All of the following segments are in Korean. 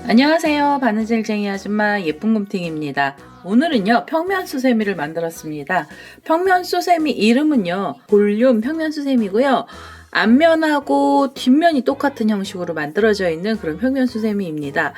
안녕하세요. 바느질쟁이 아줌마 예쁜곰탱이입니다. 오늘은요 평면수세미를 만들었습니다. 평면수세미 이름은요 볼륨 평면수세미고요. 앞면하고 뒷면이 똑같은 형식으로 만들어져 있는 그런 평면수세미입니다.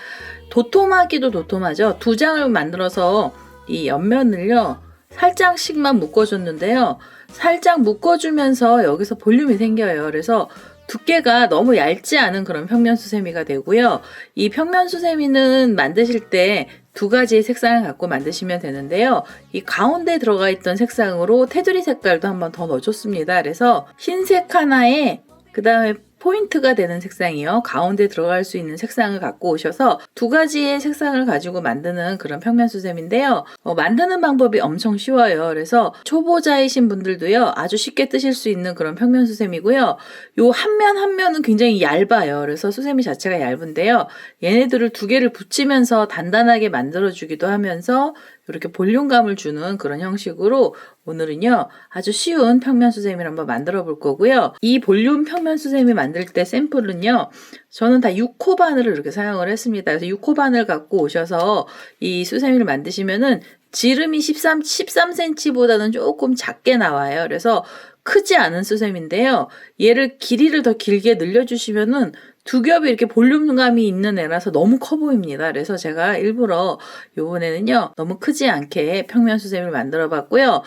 도톰하기도 도톰하죠. 두 장을 만들어서 이 옆면을요 살짝씩만 묶어줬는데요. 살짝 묶어주면서 여기서 볼륨이 생겨요. 그래서 두께가 너무 얇지 않은 그런 평면수세미가 되고요. 이 평면수세미는 만드실 때 두 가지의 색상을 갖고 만드시면 되는데요. 이 가운데 들어가 있던 색상으로 테두리 색깔도 한번 더 넣어줬습니다. 그래서 흰색 하나에 그 다음에 포인트가 되는 색상이요. 가운데 들어갈 수 있는 색상을 갖고 오셔서 두 가지의 색상을 가지고 만드는 그런 평면수세미인데요. 만드는 방법이 엄청 쉬워요. 그래서 초보자이신 분들도요. 아주 쉽게 뜨실 수 있는 그런 평면수세미고요. 요 한 면 한 면은 굉장히 얇아요. 그래서 수세미 자체가 얇은데요. 얘네들을 두 개를 붙이면서 단단하게 만들어주기도 하면서 이렇게 볼륨감을 주는 그런 형식으로 오늘은요 아주 쉬운 평면수세미를 한번 만들어 볼 거고요. 이 볼륨 평면수세미 만들 때 샘플은요 저는 다 6호 바늘을 이렇게 사용을 했습니다. 그래서 6호 바늘 갖고 오셔서 이 수세미를 만드시면은 지름이 13cm보다는 조금 작게 나와요. 그래서 크지 않은 수세미인데요. 얘를 길이를 더 길게 늘려주시면은 두 겹이 이렇게 볼륨감이 있는 애라서 너무 커 보입니다. 그래서 제가 일부러 요번에는요 너무 크지 않게 평면수세미를 만들어 봤고요.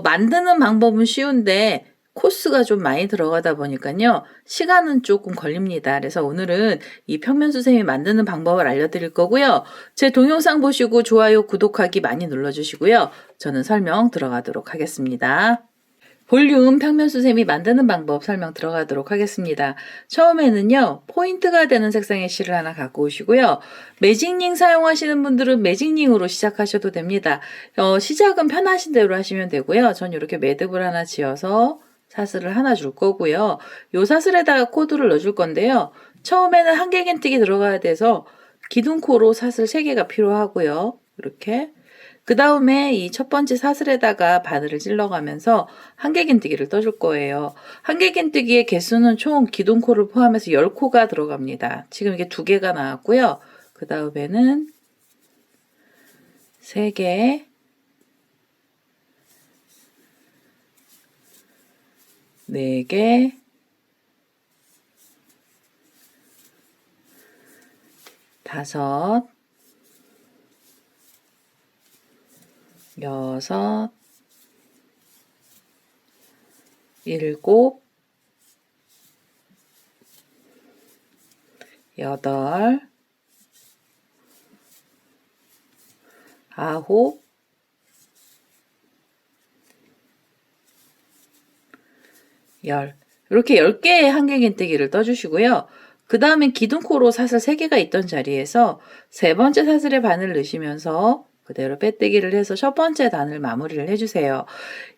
만드는 방법은 쉬운데 코스가 좀 많이 들어가다 보니까요 시간은 조금 걸립니다. 그래서 오늘은 이 평면수세미 만드는 방법을 알려드릴 거고요. 제 동영상 보시고 좋아요, 구독하기 많이 눌러주시고요. 저는 설명 들어가도록 하겠습니다. 볼륨 평면수세미 만드는 방법 설명 들어가도록 하겠습니다. 처음에는요 포인트가 되는 색상의 실을 하나 갖고 오시고요. 매직링 사용하시는 분들은 매직링으로 시작하셔도 됩니다. 시작은 편하신 대로 하시면 되고요. 전 이렇게 매듭을 하나 지어서 사슬을 하나 줄 거고요. 요 사슬에다가 코드를 넣어줄 건데요. 처음에는 한길긴뜨기 들어가야 돼서 기둥코로 사슬 3개가 필요하고요. 이렇게 그 다음에 이 첫 번째 사슬에다가 바늘을 찔러가면서 한길긴뜨기를 떠줄 거예요. 한길긴뜨기의 개수는 총 기둥코를 포함해서 10코가 들어갑니다. 지금 이게 2개가 나왔고요. 그 다음에는 3개, 4개, 5, 6, 7, 8, 9, 10. 이렇게 10개의 한길긴뜨기를 떠주시고요. 그 다음에 기둥코로 사슬 3개가 있던 자리에서 세 번째 사슬에 바늘 넣으시면서 그대로 빼뜨기를 해서 첫 번째 단을 마무리를 해주세요.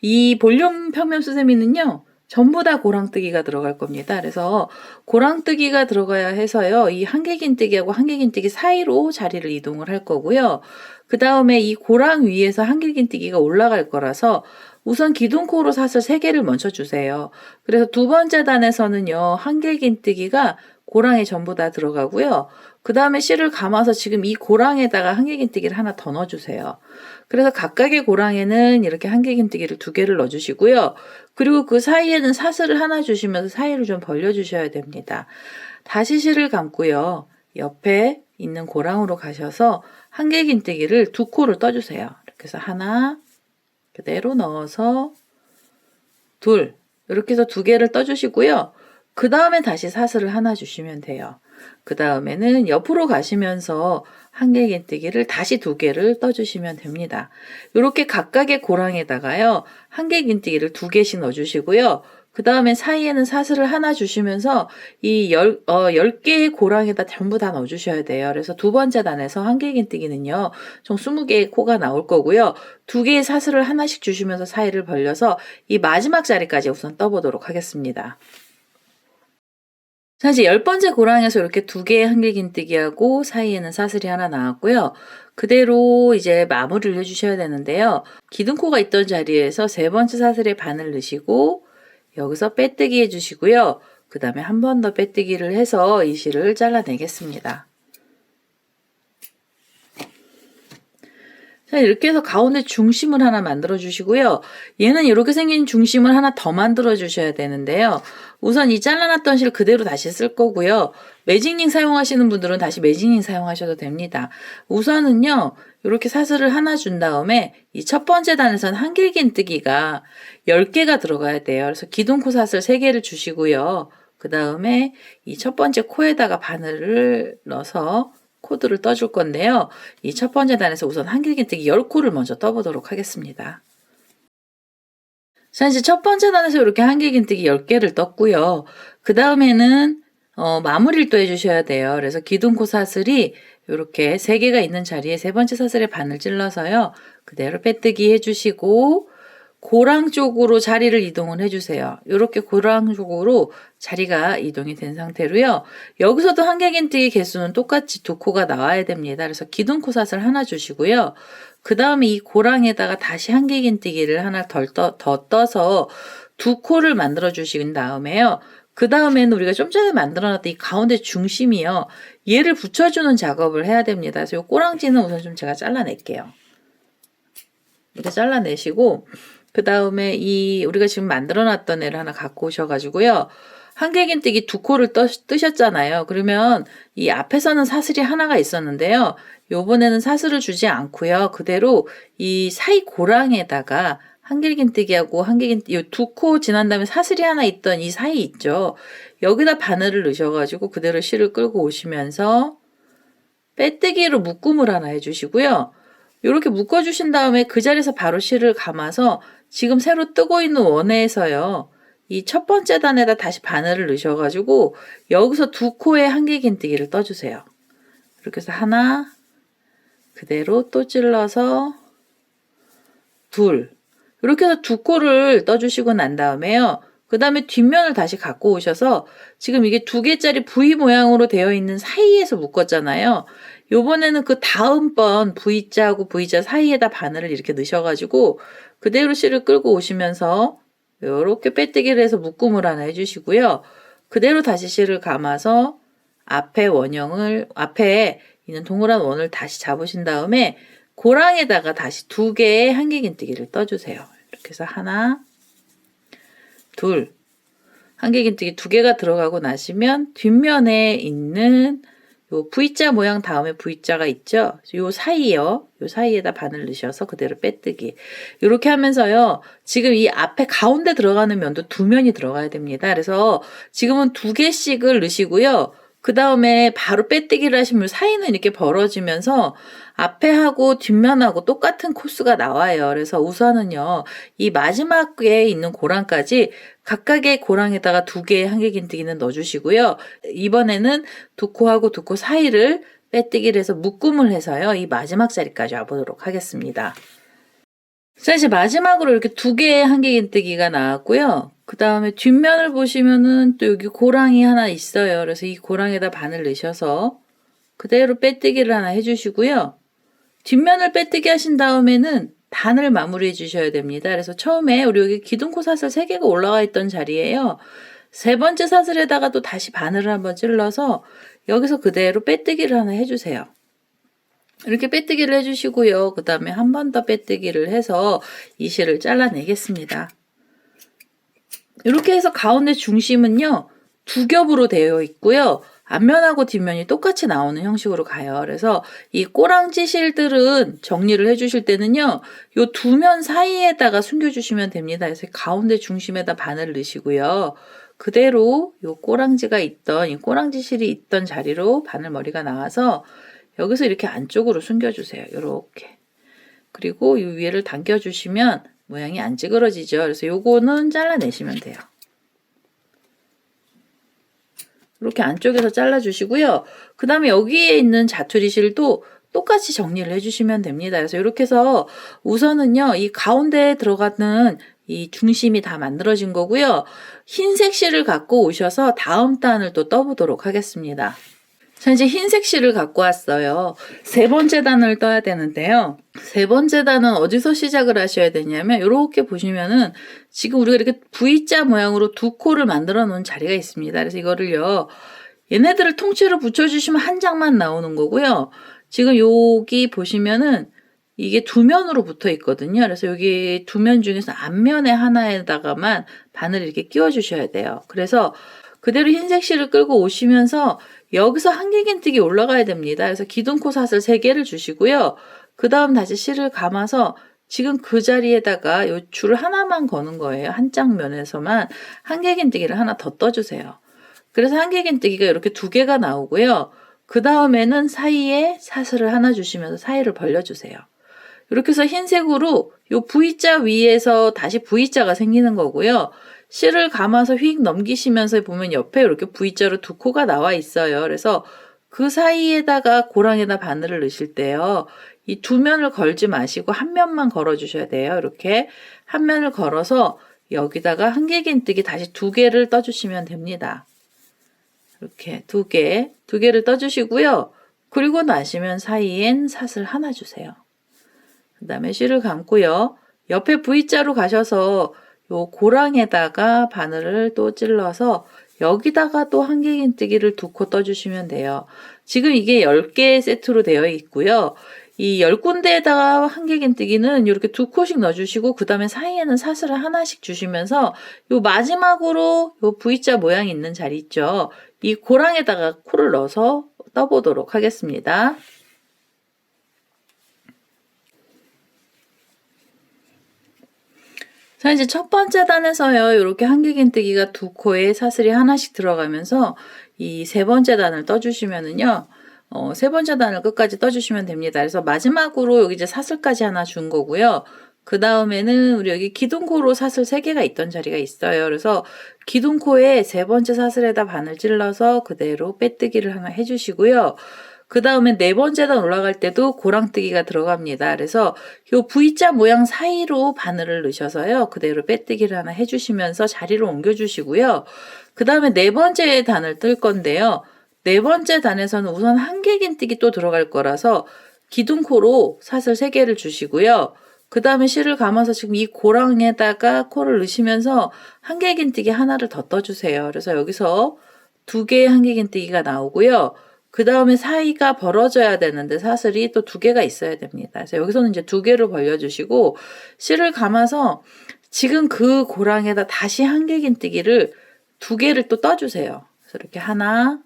이 볼륨 평면수세미는요. 전부 다 고랑뜨기가 들어갈 겁니다. 그래서 고랑뜨기가 들어가야 해서요. 이 한길긴뜨기하고 한길긴뜨기 사이로 자리를 이동을 할 거고요. 그 다음에 이 고랑 위에서 한길긴뜨기가 올라갈 거라서 우선 기둥코로 사슬 3개를 먼저 주세요. 그래서 두 번째 단에서는요. 한길긴뜨기가 고랑에 전부 다 들어가고요. 그 다음에 실을 감아서 지금 이 고랑에다가 한길긴뜨기를 하나 더 넣어주세요. 그래서 각각의 고랑에는 이렇게 한길긴뜨기를 2개를 넣어주시고요. 그리고 그 사이에는 사슬을 하나 주시면서 사이를 좀 벌려주셔야 됩니다. 다시 실을 감고요. 옆에 있는 고랑으로 가셔서 한길긴뜨기를 2코를 떠주세요. 이렇게 해서 하나 그대로 넣어서 둘 이렇게 해서 2개를 떠주시고요. 그 다음에 다시 사슬을 하나 주시면 돼요. 그 다음에는 옆으로 가시면서 한길긴뜨기를 다시 2개를 떠주시면 됩니다. 이렇게 각각의 고랑에다가요. 한길긴뜨기를 2개씩 넣어주시고요. 그 다음에 사이에는 사슬을 하나 주시면서 이 10개의 고랑에다 전부 다 넣어주셔야 돼요. 그래서 두 번째 단에서 한길긴뜨기는요. 총 20개의 코가 나올 거고요. 2개의 사슬을 하나씩 주시면서 사이를 벌려서 이 마지막 자리까지 우선 떠보도록 하겠습니다. 자, 이제 10번째 고랑에서 이렇게 2개의 한길긴뜨기하고 사이에는 사슬이 하나 나왔고요. 그대로 이제 마무리를 해주셔야 되는데요. 기둥코가 있던 자리에서 3번째 사슬에 바늘 넣으시고 여기서 빼뜨기 해주시고요. 그 다음에 한 번 더 빼뜨기를 해서 이 실을 잘라내겠습니다. 자, 이렇게 해서 가운데 중심을 하나 만들어 주시고요. 얘는 이렇게 생긴 중심을 하나 더 만들어 주셔야 되는데요. 우선 이 잘라놨던 실 그대로 다시 쓸 거고요. 매직링 사용하시는 분들은 다시 매직링 사용하셔도 됩니다. 우선은요, 이렇게 사슬을 하나 준 다음에 이 첫 번째 단에선 한길긴뜨기가 10개가 들어가야 돼요. 그래서 기둥코 사슬 3개를 주시고요. 그 다음에 이 첫 번째 코에다가 바늘을 넣어서 코드를 떠줄 건데요. 이 첫 번째 단에서 우선 한길긴뜨기 10코를 먼저 떠보도록 하겠습니다. 자, 이제 첫 번째 단에서 이렇게 한길긴뜨기 10개를 떴고요. 그 다음에는 마무리를 또 해주셔야 돼요. 그래서 기둥코 사슬이 이렇게 3개가 있는 자리에 3번째 사슬에 바늘 찔러서요. 그대로 빼뜨기 해주시고 고랑 쪽으로 자리를 이동을 해주세요. 이렇게 고랑 쪽으로 자리가 이동이 된 상태로요. 여기서도 한길긴뜨기 개수는 똑같이 2코가 나와야 됩니다. 그래서 기둥코 사슬 하나 주시고요. 그 다음에 이 고랑에다가 다시 한길긴뜨기를 하나 더 떠서 2코를 만들어 주신 다음에요. 그 다음에는 우리가 좀 전에 만들어놨던 이 가운데 중심이요. 얘를 붙여주는 작업을 해야 됩니다. 그래서 이 꼬랑지는 우선 좀 제가 잘라낼게요. 이렇게 잘라내시고 그 다음에 우리가 지금 만들어놨던 애를 하나 갖고 오셔가지고요. 한길긴뜨기 2코를 뜨셨잖아요. 그러면 이 앞에서는 사슬이 하나가 있었는데요. 요번에는 사슬을 주지 않고요. 그대로 이 사이 고랑에다가 한길긴뜨기하고 이 2코 지난 다음에 사슬이 하나 있던 이 사이 있죠. 여기다 바늘을 넣으셔가지고 그대로 실을 끌고 오시면서 빼뜨기로 묶음을 하나 해주시고요. 이렇게 묶어주신 다음에 그 자리에서 바로 실을 감아서 지금 새로 뜨고 있는 원에서요. 이 첫 번째 단에다 다시 바늘을 넣으셔가지고 여기서 2코의 한길긴뜨기를 떠주세요. 이렇게 해서 하나, 그대로 또 찔러서 둘, 이렇게 해서 2코를 떠주시고 난 다음에요. 그 다음에 뒷면을 다시 갖고 오셔서 지금 이게 2개짜리 V 모양으로 되어 있는 사이에서 묶었잖아요. 요번에는 그 다음번 V자하고 V자 사이에다 바늘을 이렇게 넣으셔가지고 그대로 실을 끌고 오시면서 이렇게 빼뜨기를 해서 묶음을 하나 해주시고요. 그대로 다시 실을 감아서 앞에 있는 동그란 원을 다시 잡으신 다음에 고랑에다가 다시 2개의 한길긴뜨기를 떠주세요. 이렇게 해서 하나, 둘, 한길긴뜨기 2개가 들어가고 나시면 뒷면에 있는 요 V자 모양 다음에 V자가 있죠. 요 사이요. 요 사이에다 바늘 넣으셔서 그대로 빼뜨기. 이렇게 하면서요. 지금 이 앞에 가운데 들어가는 면도 2면이 들어가야 됩니다. 그래서 지금은 2개씩을 넣으시고요. 그 다음에 바로 빼뜨기를 하시면 사이는 이렇게 벌어지면서 앞에 하고 뒷면하고 똑같은 코스가 나와요. 그래서 우선은요, 이 마지막에 있는 고랑까지 각각의 고랑에다가 2개의 한길긴뜨기는 넣어주시고요. 이번에는 2코하고 2코 사이를 빼뜨기를 해서 묶음을 해서요, 이 마지막 자리까지 와보도록 하겠습니다. 자, 이제 마지막으로 이렇게 2개의 한길긴뜨기가 나왔고요. 그 다음에 뒷면을 보시면은 또 여기 고랑이 하나 있어요. 그래서 이 고랑에다 바늘 넣으셔서 그대로 빼뜨기를 하나 해주시고요. 뒷면을 빼뜨기 하신 다음에는 단을 마무리해 주셔야 됩니다. 그래서 처음에 우리 여기 기둥코 사슬 3개가 올라가 있던 자리에요. 3번째 사슬에다가 또 다시 바늘을 한번 찔러서 여기서 그대로 빼뜨기를 하나 해주세요. 이렇게 빼뜨기를 해주시고요. 그 다음에 한 번 더 빼뜨기를 해서 이 실을 잘라내겠습니다. 이렇게 해서 가운데 중심은요. 2겹으로 되어 있고요. 앞면하고 뒷면이 똑같이 나오는 형식으로 가요. 그래서 이 꼬랑지 실들은 정리를 해주실 때는요. 요 2면 사이에다가 숨겨주시면 됩니다. 그래서 가운데 중심에다 바늘을 넣으시고요. 그대로 요 꼬랑지가 있던, 이 꼬랑지 실이 있던 자리로 바늘머리가 나와서 여기서 이렇게 안쪽으로 숨겨주세요. 이렇게. 그리고 이 위에를 당겨주시면 모양이 안 찌그러지죠. 그래서 요거는 잘라내시면 돼요. 이렇게 안쪽에서 잘라주시고요. 그 다음에 여기에 있는 자투리 실도 똑같이 정리를 해주시면 됩니다. 그래서 이렇게 해서 우선은요, 이 가운데에 들어가는 이 중심이 다 만들어진 거고요. 흰색 실을 갖고 오셔서 다음 단을 또 떠보도록 하겠습니다. 자, 이제 흰색 실을 갖고 왔어요. 세 번째 단을 떠야 되는데요. 세 번째 단은 어디서 시작을 하셔야 되냐면 이렇게 보시면은 지금 우리가 이렇게 V자 모양으로 두 코를 만들어 놓은 자리가 있습니다. 그래서 이거를요. 얘네들을 통째로 붙여주시면 한 장만 나오는 거고요. 지금 여기 보시면은 이게 두 면으로 붙어 있거든요. 그래서 여기 두 면 중에서 앞면에 하나에다가만 바늘 이렇게 끼워 주셔야 돼요. 그래서 그대로 흰색 실을 끌고 오시면서 여기서 한길긴뜨기 올라가야 됩니다. 그래서 기둥코 사슬 3개를 주시고요. 그 다음 다시 실을 감아서 지금 그 자리에다가 이 줄 하나만 거는 거예요. 한 짝면에서만 한길긴뜨기를 하나 더 떠주세요. 그래서 한길긴뜨기가 이렇게 2개가 나오고요. 그 다음에는 사이에 사슬을 하나 주시면서 사이를 벌려주세요. 이렇게 해서 흰색으로 요 V자 위에서 다시 V자가 생기는 거고요. 실을 감아서 휙 넘기시면서 보면 옆에 이렇게 V자로 두 코가 나와 있어요. 그래서 그 사이에다가 고랑에다 바늘을 넣으실 때요. 이 두 면을 걸지 마시고 한 면만 걸어 주셔야 돼요. 이렇게 한 면을 걸어서 여기다가 한길긴뜨기 다시 2개를 떠주시면 됩니다. 이렇게 2개를 떠주시고요. 그리고 나시면 사이엔 사슬 하나 주세요. 그 다음에 실을 감고요. 옆에 V자로 가셔서 요 고랑에다가 바늘을 또 찔러서 여기다가 또 한길긴뜨기를 2코 떠주시면 돼요. 지금 이게 10개 세트로 되어 있고요. 이 10군데에다가 한길긴뜨기는 이렇게 2코씩 넣어주시고 그 다음에 사이에는 사슬을 하나씩 주시면서 요 마지막으로 요 V자 모양이 있는 자리 있죠. 이 고랑에다가 코를 넣어서 떠보도록 하겠습니다. 자, 이제 첫 번째 단에서요, 이렇게 한길긴뜨기가 2코에 사슬이 하나씩 들어가면서 이 세 번째 단을 떠주시면은요, 세 번째 단을 끝까지 떠주시면 됩니다. 그래서 마지막으로 여기 이제 사슬까지 하나 준 거고요. 그 다음에는 우리 여기 기둥코로 사슬 3개가 있던 자리가 있어요. 그래서 기둥코에 세 번째 사슬에다 바늘 찔러서 그대로 빼뜨기를 하나 해주시고요. 그 다음에 네 번째 단 올라갈 때도 고랑뜨기가 들어갑니다. 그래서 요 V자 모양 사이로 바늘을 넣으셔서요. 그대로 빼뜨기를 하나 해주시면서 자리를 옮겨주시고요. 그 다음에 네 번째 단을 뜰 건데요. 네 번째 단에서는 우선 한길긴뜨기 또 들어갈 거라서 기둥코로 사슬 3개를 주시고요. 그 다음에 실을 감아서 지금 이 고랑에다가 코를 넣으시면서 한길긴뜨기 하나를 더 떠주세요. 그래서 여기서 2개의 한길긴뜨기가 나오고요. 그 다음에 사이가 벌어져야 되는데 사슬이 또 2개가 있어야 됩니다. 그래서 여기서는 이제 2개를 벌려주시고 실을 감아서 지금 그 고랑에다 다시 한길긴뜨기를 2개를 또 떠주세요. 그래서 이렇게 하나,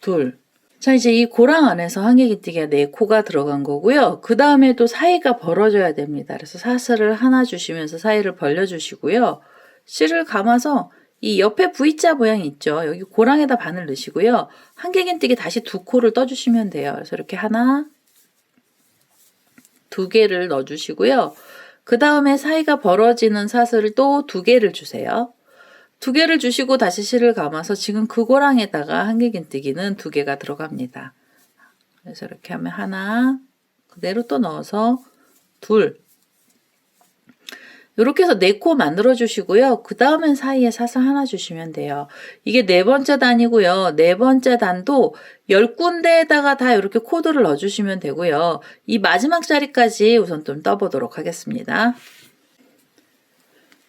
둘. 자, 이제 이 고랑 안에서 한길긴뜨기가 4코가 들어간 거고요. 그 다음에 또 사이가 벌어져야 됩니다. 그래서 사슬을 하나 주시면서 사이를 벌려주시고요. 실을 감아서 이 옆에 V자 모양이 있죠. 여기 고랑에다 바늘 넣으시고요. 한길긴뜨기 다시 2코를 떠주시면 돼요. 그래서 이렇게 하나, 2개를 넣어주시고요. 그 다음에 사이가 벌어지는 사슬을 또 2개를 주세요. 2개를 주시고 다시 실을 감아서 지금 그 고랑에다가 한길긴뜨기는 2개가 들어갑니다. 그래서 이렇게 하면 하나, 그대로 또 넣어서 둘. 이렇게 해서 4코 만들어 주시고요. 그 다음엔 사이에 사슬 하나 주시면 돼요. 이게 네 번째 단이고요. 네 번째 단도 10군데에다가 다 이렇게 코드를 넣어 주시면 되고요. 이 마지막 자리까지 우선 좀 떠보도록 하겠습니다.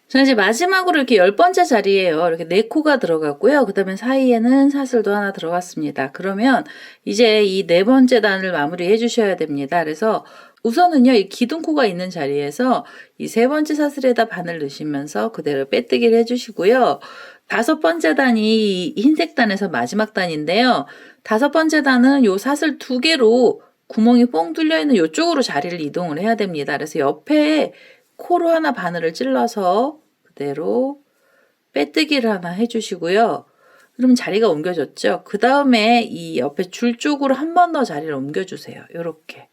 자, 이제 마지막으로 이렇게 10번째 자리에요. 이렇게 4코가 들어갔고요. 그 다음에 사이에는 사슬도 하나 들어갔습니다. 그러면 이제 이 네 번째 단을 마무리해 주셔야 됩니다. 그래서 우선은요, 이 기둥코가 있는 자리에서 이 세 번째 사슬에다 바늘 넣으시면서 그대로 빼뜨기를 해주시고요. 5번째 단이 이 흰색 단에서 마지막 단인데요. 5번째 단은 요 사슬 2개로 구멍이 뽕 뚫려 있는 이쪽으로 자리를 이동을 해야 됩니다. 그래서 옆에 코로 하나 바늘을 찔러서 그대로 빼뜨기를 하나 해주시고요. 그러면 자리가 옮겨졌죠. 그 다음에 이 옆에 줄 쪽으로 한 번 더 자리를 옮겨주세요. 이렇게.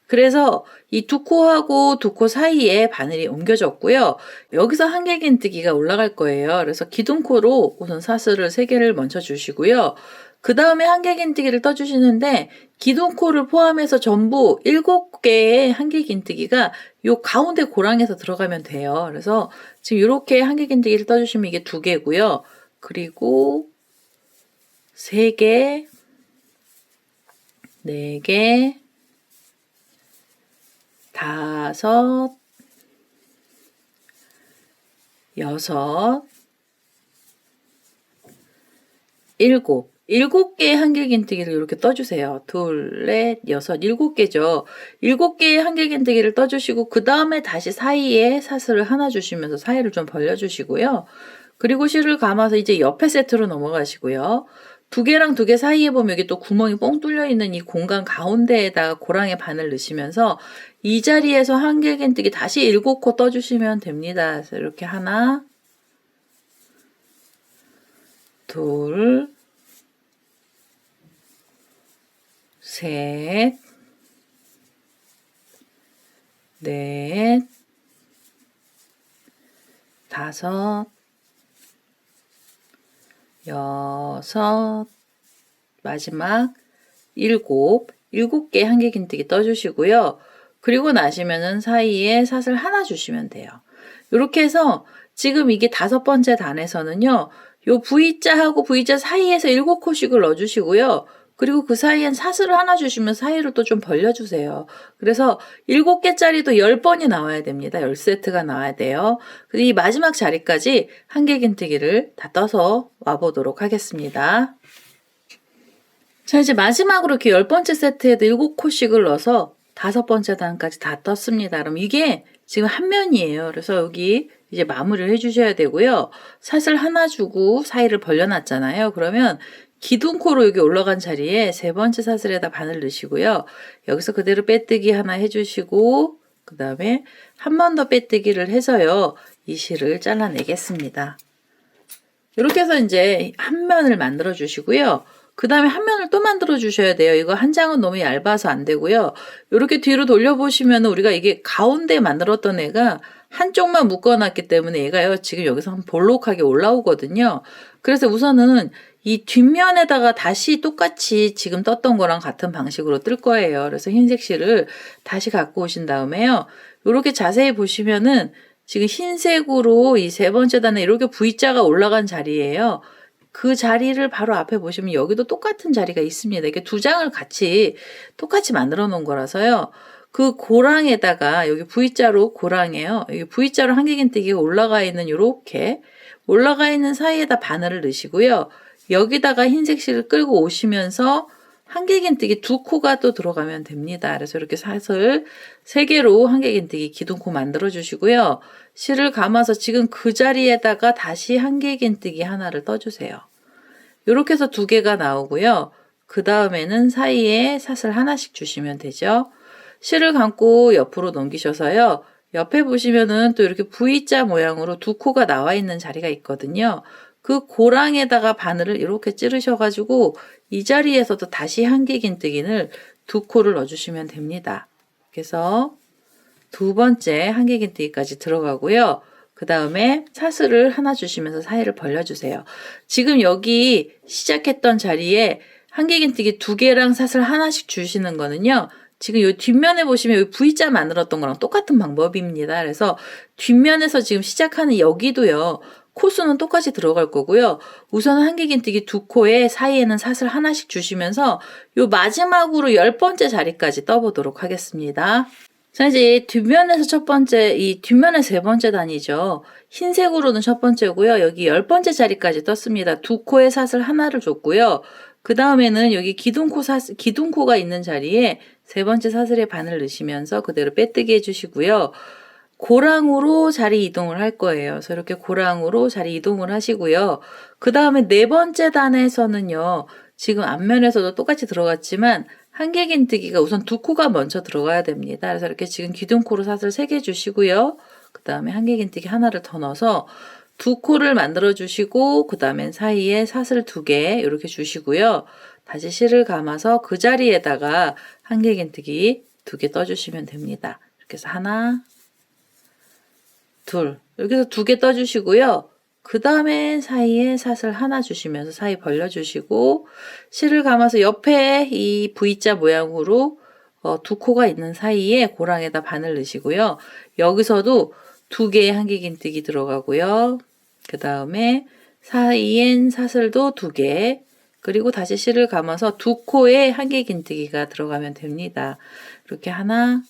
그래서 이 2코하고 2코 사이에 바늘이 옮겨졌고요. 여기서 한길긴뜨기가 올라갈 거예요. 그래서 기둥코로 우선 사슬을 3개를 먼저 주시고요. 그 다음에 한길긴뜨기를 떠주시는데 기둥코를 포함해서 전부 7개의 한길긴뜨기가 요 가운데 고랑에서 들어가면 돼요. 그래서 지금 이렇게 한길긴뜨기를 떠주시면 이게 2개고요. 그리고 3개, 4개, 5, 6, 7개의 한길긴뜨기를 이렇게 떠주세요. 2, 넷, 6, 7개죠. 7개의 한길긴뜨기를 떠주시고 그 다음에 다시 사이에 사슬을 하나 주시면서 사이를 좀 벌려주시고요. 그리고 실을 감아서 이제 옆에 세트로 넘어가시고요. 2개랑 2개 사이에 보면 여기 또 구멍이 뻥 뚫려 있는 이 공간 가운데에다가 고랑의 바늘 넣으시면서 이 자리에서 한길긴뜨기 다시 7코 떠주시면 됩니다. 그래서 이렇게 하나, 둘, 셋, 넷, 5, 6, 마지막 7개 한길긴뜨기 떠주시고요. 그리고 나시면은 사이에 사슬 하나 주시면 돼요. 이렇게 해서 지금 이게 5번째 단에서는요. 요 V자하고 V자 사이에서 7코씩을 넣어주시고요. 그리고 그 사이엔 사슬을 하나 주시면 사이로 또 좀 벌려주세요. 그래서 7개짜리도 10번이 나와야 됩니다. 10세트가 나와야 돼요. 이 마지막 자리까지 한길긴뜨기를 다 떠서 와보도록 하겠습니다. 자, 이제 마지막으로 이렇게 10번째 세트에도 7코씩을 넣어서 5번째 단까지 다 떴습니다. 그럼 이게 지금 한 면이에요. 그래서 여기 이제 마무리를 해주셔야 되고요. 사슬 하나 주고 사이를 벌려놨잖아요. 그러면 기둥코로 여기 올라간 자리에 3번째 사슬에다 바늘 넣으시고요. 여기서 그대로 빼뜨기 하나 해주시고 그 다음에 한 번 더 빼뜨기를 해서요. 이 실을 잘라내겠습니다. 이렇게 해서 이제 한 면을 만들어 주시고요. 그 다음에 한 면을 또 만들어 주셔야 돼요. 이거 한 장은 너무 얇아서 안 되고요. 이렇게 뒤로 돌려보시면 우리가 이게 가운데 만들었던 애가 한쪽만 묶어놨기 때문에 얘가요. 지금 여기서 한 볼록하게 올라오거든요. 그래서 우선은 이 뒷면에다가 다시 똑같이 지금 떴던 거랑 같은 방식으로 뜰 거예요. 그래서 흰색 실을 다시 갖고 오신 다음에요. 이렇게 자세히 보시면은 지금 흰색으로 이 3번째 단에 이렇게 V자가 올라간 자리예요. 그 자리를 바로 앞에 보시면 여기도 똑같은 자리가 있습니다. 이게 2장을 같이 똑같이 만들어 놓은 거라서요. 그 고랑에다가 여기 V자로 고랑이에요. 여기 V자로 한길긴뜨기가 올라가 있는 이렇게 올라가 있는 사이에다 바늘을 넣으시고요. 여기다가 흰색 실을 끌고 오시면서 한길긴뜨기 2코가 또 들어가면 됩니다. 그래서 이렇게 사슬 3개로 한길긴뜨기 기둥코 만들어 주시고요. 실을 감아서 지금 그 자리에다가 다시 한길긴뜨기 하나를 떠주세요. 이렇게 해서 2개가 나오고요. 그 다음에는 사이에 사슬 하나씩 주시면 되죠. 실을 감고 옆으로 넘기셔서요. 옆에 보시면은 또 이렇게 V자 모양으로 2코가 나와 있는 자리가 있거든요. 그 고랑에다가 바늘을 이렇게 찌르셔가지고 이 자리에서도 다시 한길긴뜨기를 2코를 넣어주시면 됩니다. 그래서 2번째 한길긴뜨기까지 들어가고요. 그 다음에 사슬을 하나 주시면서 사이를 벌려주세요. 지금 여기 시작했던 자리에 한길긴뜨기 2개랑 사슬 하나씩 주시는 거는요. 지금 이 뒷면에 보시면 여기 V자 만들었던 거랑 똑같은 방법입니다. 그래서 뒷면에서 지금 시작하는 여기도요. 코수는 똑같이 들어갈 거고요. 우선 한길긴뜨기 2코에 사이에는 사슬 하나씩 주시면서 요 마지막으로 10번째 자리까지 떠보도록 하겠습니다. 자, 이제 뒷면에서 첫 번째, 이 뒷면의 3번째 단이죠. 흰색으로는 첫 번째고요. 여기 10번째 자리까지 떴습니다. 2코에 사슬 하나를 줬고요. 그 다음에는 여기 기둥코가 있는 자리에 3번째 사슬에 바늘 넣으시면서 그대로 빼뜨기 해주시고요. 고랑으로 자리 이동을 할 거예요. 그래서 이렇게 고랑으로 자리 이동을 하시고요. 그 다음에 4번째 단에서는요. 지금 앞면에서도 똑같이 들어갔지만 한길긴뜨기가 우선 2코가 먼저 들어가야 됩니다. 그래서 이렇게 지금 기둥코로 사슬 3개 주시고요. 그 다음에 한길긴뜨기 하나를 더 넣어서 2코를 만들어 주시고 그 다음엔 사이에 사슬 2개 이렇게 주시고요. 다시 실을 감아서 그 자리에다가 한길긴뜨기 2개 떠주시면 됩니다. 이렇게 해서 하나, 둘, 여기서 2개 떠주시고요. 그 다음에 사이에 사슬 하나 주시면서 사이 벌려주시고 실을 감아서 옆에 이 V자 모양으로 두 코가 있는 사이에 고랑에다 바늘 넣으시고요. 여기서도 두 개의 한길긴뜨기 들어가고요. 그 다음에 사이엔 사슬도 두 개, 그리고 다시 실을 감아서 두 코에 한길긴뜨기가 들어가면 됩니다. 이렇게 하나,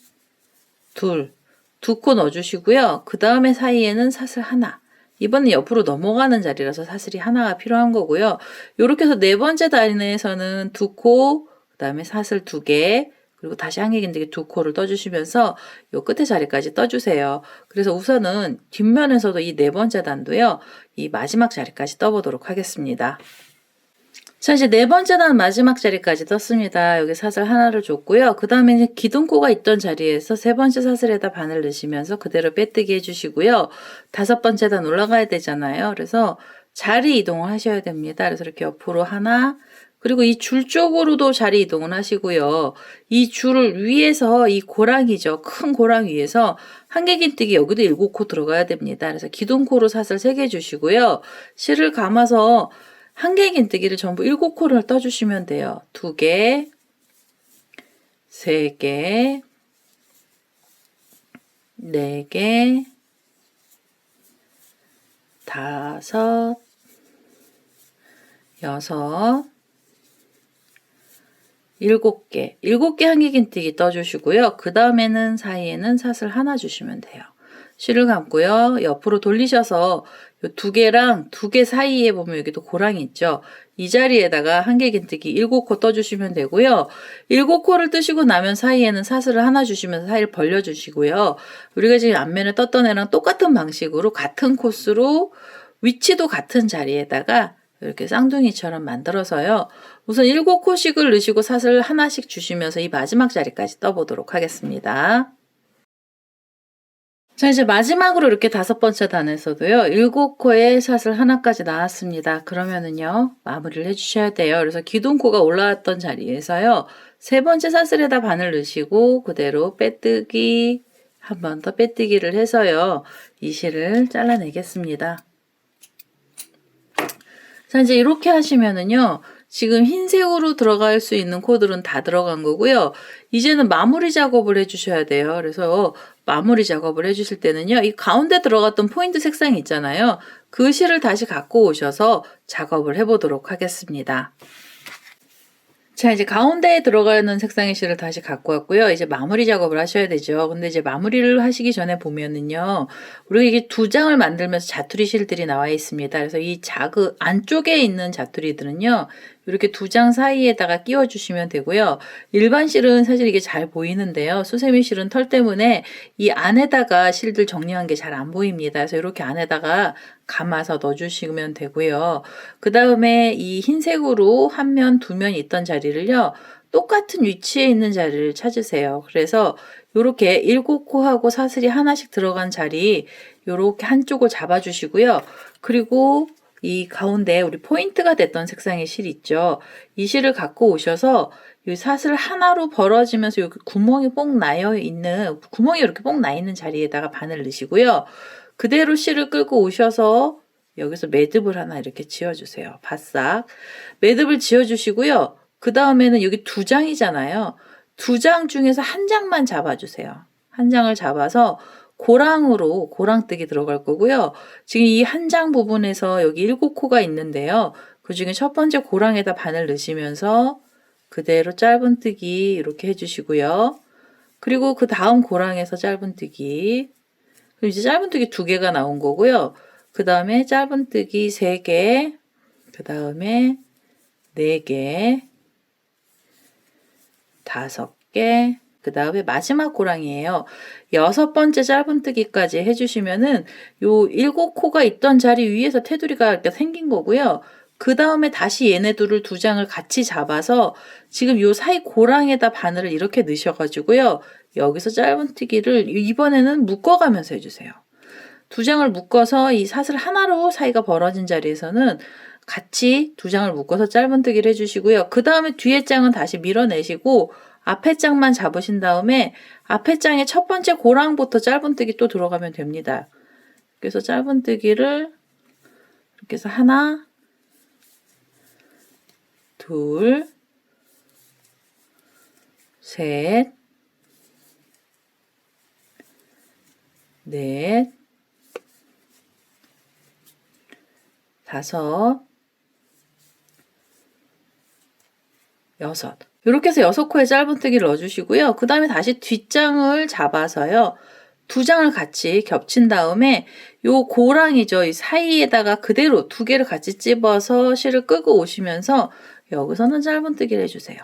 둘, 두 코 넣어주시고요. 그 다음에 사이에는 사슬 하나. 이번엔 옆으로 넘어가는 자리라서 사슬이 하나가 필요한 거고요. 이렇게 해서 네 번째 단에서는 두 코, 그 다음에 사슬 두 개, 그리고 다시 한길긴뜨기 두 코를 떠주시면서 요 끝에 자리까지 떠주세요. 그래서 우선은 뒷면에서도 이 네 번째 단도요, 이 마지막 자리까지 떠보도록 하겠습니다. 자, 이제 네 번째 단 마지막 자리까지 떴습니다. 여기 사슬 하나를 줬고요. 그 다음에 이제 기둥코가 있던 자리에서 세 번째 사슬에다 바늘 넣으시면서 그대로 빼뜨기 해주시고요. 다섯 번째 단 올라가야 되잖아요. 그래서 자리 이동을 하셔야 됩니다. 그래서 이렇게 옆으로 하나, 그리고 이 줄 쪽으로도 자리 이동을 하시고요. 이 줄을 위에서 이 고랑이죠. 큰 고랑 위에서 한길긴뜨기 여기도 7코 들어가야 됩니다. 그래서 기둥코로 사슬 3개 주시고요. 실을 감아서 한길긴뜨기를 전부 7코를 떠주시면 돼요. 2개, 3개, 4개, 5, 6, 7개. 7개 한길긴뜨기 떠주시고요. 그 다음에는 사이에는 사슬 하나 주시면 돼요. 실을 감고요. 옆으로 돌리셔서 요 두 개랑 두 개 사이에 보면 여기도 고랑이 있죠. 이 자리에다가 한길긴뜨기 7코 떠주시면 되고요. 7코를 뜨시고 나면 사이에는 사슬을 하나 주시면서 사이를 벌려주시고요. 우리가 지금 앞면에 떴던 애랑 똑같은 방식으로 같은 코스로 위치도 같은 자리에다가 이렇게 쌍둥이처럼 만들어서요. 우선 7코씩을 넣으시고 사슬 하나씩 주시면서 이 마지막 자리까지 떠보도록 하겠습니다. 자, 이제 마지막으로 이렇게 다섯 번째 단에서도요, 7코에 사슬 하나까지 나왔습니다. 그러면은요, 마무리를 해주셔야 돼요. 그래서 기둥코가 올라왔던 자리에서요, 세 번째 사슬에다 바늘 넣으시고, 그대로 빼뜨기, 한 번 더 빼뜨기를 해서요, 이 실을 잘라내겠습니다. 자, 이제 이렇게 하시면은요, 지금 흰색으로 들어갈 수 있는 코들은 다 들어간 거고요. 이제는 마무리 작업을 해주셔야 돼요. 그래서 마무리 작업을 해주실 때는요, 이 가운데 들어갔던 포인트 색상이 있잖아요. 그 실을 다시 갖고 오셔서 작업을 해보도록 하겠습니다. 자, 이제 가운데에 들어가는 색상의 실을 다시 갖고 왔고요. 이제 마무리 작업을 하셔야 되죠. 근데 이제 마무리를 하시기 전에 보면은요, 우리가 이게 두 장을 만들면서 자투리 실들이 나와 있습니다. 그래서 이 안쪽에 있는 자투리들은요, 이렇게 두 장 사이에다가 끼워 주시면 되고요. 일반 실은 사실 이게 잘 보이는데요. 수세미 실은 털 때문에 이 안에다가 실들 정리한 게 잘 안 보입니다. 그래서 이렇게 안에다가 감아서 넣어주시면 되고요. 그 다음에 이 흰색으로 한 면, 두 면 있던 자리를요, 똑같은 위치에 있는 자리를 찾으세요. 그래서 이렇게 7코하고 사슬이 하나씩 들어간 자리, 이렇게 한쪽을 잡아주시고요. 그리고 이 가운데 우리 포인트가 됐던 색상의 실 있죠. 이 실을 갖고 오셔서 이 사슬 하나로 벌어지면서 여기 구멍이 구멍이 이렇게 뽕 나 있는 자리에다가 바늘 넣으시고요. 그대로 실을 끌고 오셔서 여기서 매듭을 하나 이렇게 지어주세요. 바싹. 매듭을 지어주시고요. 그 다음에는 여기 두 장이잖아요. 두 장 중에서 한 장만 잡아주세요. 한 장을 잡아서 고랑으로 고랑뜨기 들어갈 거고요. 지금 이 한 장 부분에서 여기 7코가 있는데요. 그 중에 첫 번째 고랑에다 바늘 넣으시면서 그대로 짧은뜨기 이렇게 해주시고요. 그리고 그 다음 고랑에서 짧은뜨기. 그럼 이제 짧은뜨기 2개가 나온 거고요. 그 다음에 짧은뜨기 3개, 그 다음에 4개, 5개, 그 다음에 마지막 고랑이에요. 6번째 짧은뜨기까지 해주시면은 요 7코가 있던 자리 위에서 테두리가 이렇게 생긴 거고요. 그 다음에 다시 얘네 둘을 두 장을 같이 잡아서 지금 요 사이 고랑에다 바늘을 이렇게 넣으셔가지고요. 여기서 짧은뜨기를 이번에는 묶어가면서 해주세요. 두 장을 묶어서 이 사슬 하나로 사이가 벌어진 자리에서는 같이 두 장을 묶어서 짧은뜨기를 해주시고요. 그 다음에 뒤에 장은 다시 밀어내시고 앞에 장만 잡으신 다음에 앞에 장의 첫 번째 고랑부터 짧은뜨기 또 들어가면 됩니다. 그래서 짧은뜨기를 이렇게 해서 하나, 둘, 셋, 넷, 다섯, 여섯. 이렇게 해서 6코에 짧은뜨기를 넣어주시고요. 그 다음에 다시 뒷장을 잡아서요. 2장을 같이 겹친 다음에 요 고랑이죠. 이 사이에다가 그대로 2개를 같이 찝어서 실을 끄고 오시면서 여기서는 짧은뜨기를 해주세요.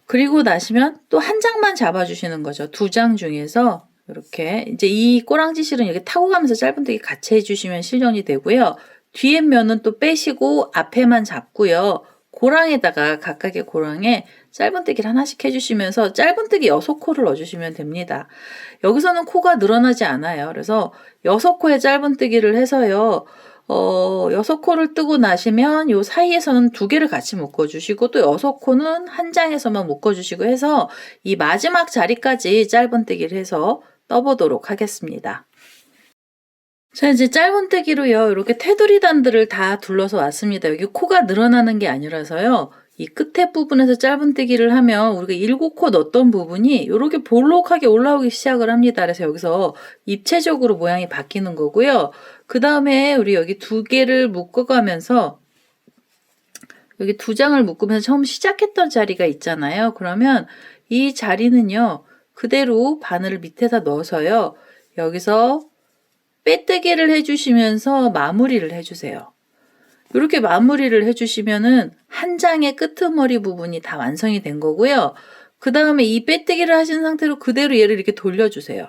그리고 나시면 또 한 장만 잡아주시는 거죠. 2장 중에서 이렇게 이제 이 꼬랑지 실은 이렇게 타고 가면서 짧은뜨기 같이 해주시면 실 정리되고요. 뒤에 면은 또 빼시고 앞에만 잡고요. 고랑에다가 각각의 고랑에 짧은뜨기를 하나씩 해주시면서 짧은뜨기 6코를 넣어주시면 됩니다. 여기서는 코가 늘어나지 않아요. 그래서 6코의 짧은뜨기를 해서요. 6코를 뜨고 나시면 요 사이에서는 2개를 같이 묶어주시고 또 6코는 한 장에서만 묶어주시고 해서 이 마지막 자리까지 짧은뜨기를 해서 떠보도록 하겠습니다. 자, 이제 짧은뜨기로요. 이렇게 테두리 단들을 다 둘러서 왔습니다. 여기 코가 늘어나는 게 아니라서요. 이 끝에 부분에서 짧은뜨기를 하면 우리가 7코 넣었던 부분이 이렇게 볼록하게 올라오기 시작을 합니다. 그래서 여기서 입체적으로 모양이 바뀌는 거고요. 그 다음에 우리 여기 2개를 묶어가면서 여기 2장을 묶으면서 처음 시작했던 자리가 있잖아요. 그러면 이 자리는요. 그대로 바늘을 밑에다 넣어서요. 여기서 빼뜨기를 해주시면서 마무리를 해주세요. 이렇게 마무리를 해주시면은 한 장의 끄트머리 부분이 다 완성이 된 거고요. 그 다음에 이 빼뜨기를 하신 상태로 그대로 얘를 이렇게 돌려주세요.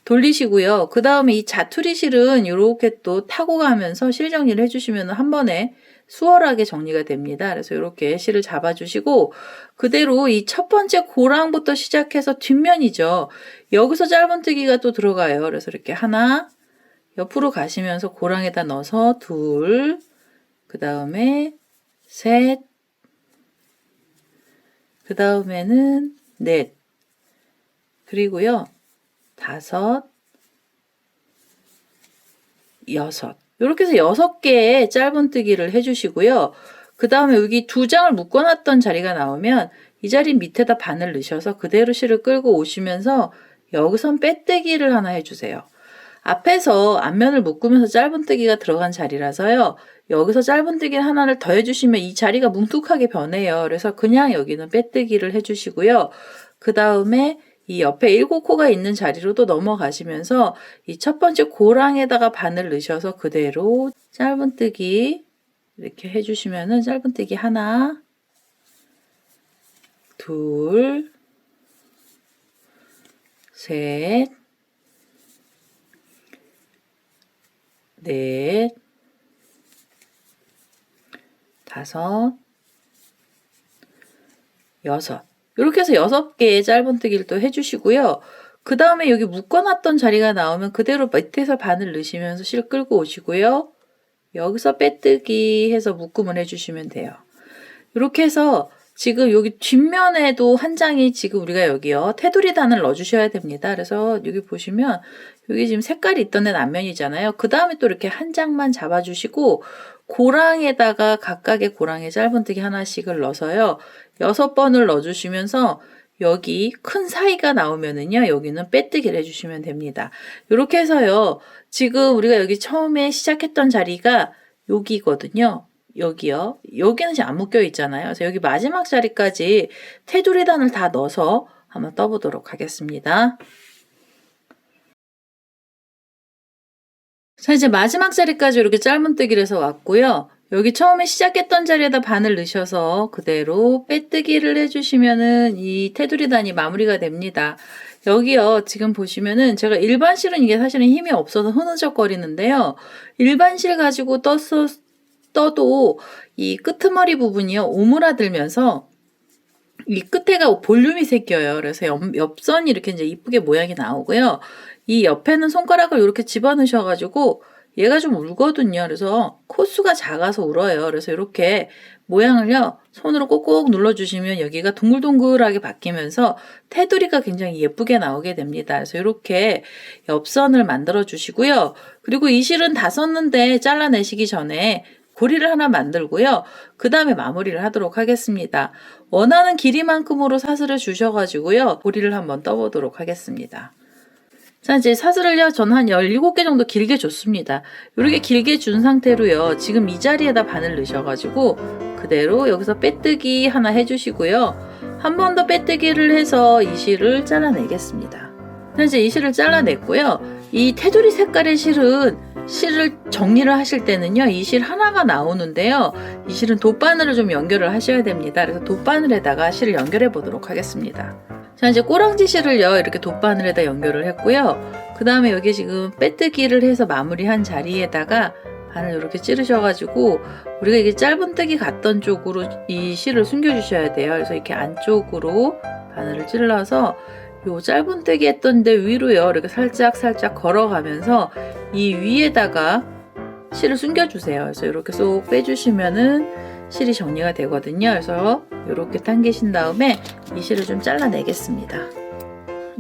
돌리시고요. 그 다음에 이 자투리 실은 이렇게 또 타고 가면서 실 정리를 해주시면 한 번에 수월하게 정리가 됩니다. 그래서 이렇게 실을 잡아주시고 그대로 이 첫 번째 고랑부터 시작해서 뒷면이죠. 여기서 짧은뜨기가 또 들어가요. 그래서 이렇게 하나 옆으로 가시면서 고랑에다 넣어서 둘, 그 다음에 셋, 그 다음에는 넷, 그리고요 다섯, 여섯. 이렇게 해서 6개의 짧은뜨기를 해주시고요. 그 다음에 여기 2장을 묶어놨던 자리가 나오면 이 자리 밑에다 바늘 넣으셔서 그대로 실을 끌고 오시면서 여기선 빼뜨기를 하나 해주세요. 앞에서 앞면을 묶으면서 짧은뜨기가 들어간 자리라서요. 여기서 짧은뜨기 하나를 더 해주시면 이 자리가 뭉툭하게 변해요. 그래서 그냥 여기는 빼뜨기를 해주시고요. 그 다음에 이 옆에 7코가 있는 자리로도 넘어가시면서 이 첫 번째 고랑에다가 바늘 넣으셔서 그대로 짧은뜨기 이렇게 해주시면은 짧은뜨기 하나, 둘, 셋, 넷, 다섯, 여섯. 이렇게 해서 6개의 짧은뜨기를 또 해주시고요. 그 다음에 여기 묶어놨던 자리가 나오면 그대로 밑에서 바늘 넣으시면서 실 끌고 오시고요. 여기서 빼뜨기 해서 묶음을 해주시면 돼요. 이렇게 해서 지금 여기 뒷면에도 한 장이 지금 우리가 여기요. 테두리 단을 넣어주셔야 됩니다. 그래서 여기 보시면 여기 지금 색깔이 있던 애는 앞면이잖아요. 그 다음에 또 이렇게 한 장만 잡아주시고 고랑에다가 각각의 고랑에 짧은뜨기 하나씩을 넣어서요. 6번을 넣어주시면서 여기 큰 사이가 나오면은요. 여기는 빼뜨기를 해주시면 됩니다. 이렇게 해서요. 지금 우리가 여기 처음에 시작했던 자리가 여기거든요. 여기요. 여기는 지금 안 묶여 있잖아요. 그래서 여기 마지막 자리까지 테두리 단을 다 넣어서 한번 떠보도록 하겠습니다. 자, 이제 마지막 자리까지 이렇게 짧은뜨기를 해서 왔고요. 여기 처음에 시작했던 자리에다 바늘 넣으셔서 그대로 빼뜨기를 해주시면은 이 테두리 단이 마무리가 됩니다. 여기요, 지금 보시면은 제가 일반 실은 이게 사실은 힘이 없어서 흐느적거리는데요. 일반 실 가지고 떠도 이 끄트머리 부분이요, 오므라들면서 이 끝에가 볼륨이 생겨요. 그래서 옆선이 이렇게 이제 이쁘게 모양이 나오고요. 이 옆에는 손가락을 이렇게 집어넣으셔가지고 얘가 좀 울거든요. 그래서 코수가 작아서 울어요. 그래서 이렇게 모양을요, 손으로 꼭꼭 눌러주시면 여기가 동글동글하게 바뀌면서 테두리가 굉장히 예쁘게 나오게 됩니다. 그래서 이렇게 옆선을 만들어 주시고요. 그리고 이 실은 다 썼는데 잘라내시기 전에 고리를 하나 만들고요. 그 다음에 마무리를 하도록 하겠습니다. 원하는 길이만큼으로 사슬을 주셔가지고요. 고리를 한번 떠보도록 하겠습니다. 자, 이제 사슬을요, 전 한 17개 정도 길게 줬습니다. 이렇게 길게 준 상태로요, 지금 이 자리에다 바늘 넣으셔가지고, 그대로 여기서 빼뜨기 하나 해주시고요. 한 번 더 빼뜨기를 해서 이 실을 잘라내겠습니다. 이제 이 실을 잘라냈고요. 이 테두리 색깔의 실을 정리를 하실 때는요, 이 실 하나가 나오는데요. 이 실은 돗바늘을 좀 연결을 하셔야 됩니다. 그래서 돗바늘에다가 실을 연결해 보도록 하겠습니다. 자, 이제 꼬랑지 실을요, 이렇게 돗바늘에다 연결을 했고요. 그 다음에 여기 지금 빼뜨기를 해서 마무리한 자리에다가 바늘 이렇게 찌르셔가지고, 우리가 이게 짧은뜨기 갔던 쪽으로 이 실을 숨겨주셔야 돼요. 그래서 이렇게 안쪽으로 바늘을 찔러서 요 짧은뜨기 했던 데 위로요, 이렇게 살짝 걸어가면서 이 위에다가 실을 숨겨주세요. 그래서 이렇게 쏙 빼주시면은 실이 정리가 되거든요. 그래서 이렇게 당기신 다음에 이 실을 좀 잘라내겠습니다.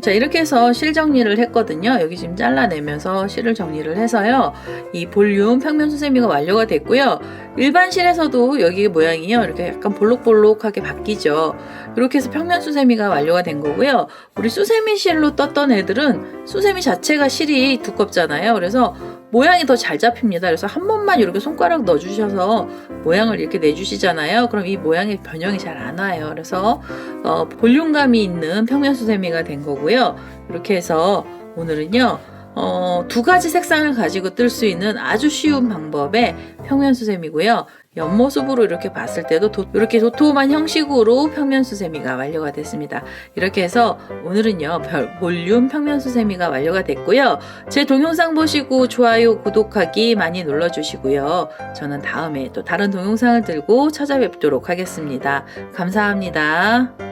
자, 이렇게 해서 실 정리를 했거든요. 여기 지금 잘라내면서 실을 정리를 해서요, 이 볼륨 평면 수세미가 완료가 됐고요. 일반 실에서도 여기 모양이요, 이렇게 약간 볼록볼록하게 바뀌죠. 이렇게 해서 평면 수세미가 완료가 된 거고요. 우리 수세미 실로 떴던 애들은 수세미 자체가 실이 두껍잖아요. 그래서 모양이 더 잘 잡힙니다. 그래서 한 번만 이렇게 손가락 넣어주셔서 모양을 이렇게 내주시잖아요. 그럼 이 모양의 변형이 잘 안 와요. 그래서 볼륨감이 있는 평면 수세미가 된 거고요. 이렇게 해서 오늘은요, 두 가지 색상을 가지고 뜰 수 있는 아주 쉬운 방법의 평면 수세미고요. 옆모습으로 이렇게 봤을 때도 이렇게 도톰한 형식으로 평면 수세미가 완료가 됐습니다. 이렇게 해서 오늘은요, 볼륨 평면 수세미가 완료가 됐고요. 제 동영상 보시고 좋아요, 구독하기 많이 눌러주시고요. 저는 다음에 또 다른 동영상을 들고 찾아뵙도록 하겠습니다. 감사합니다.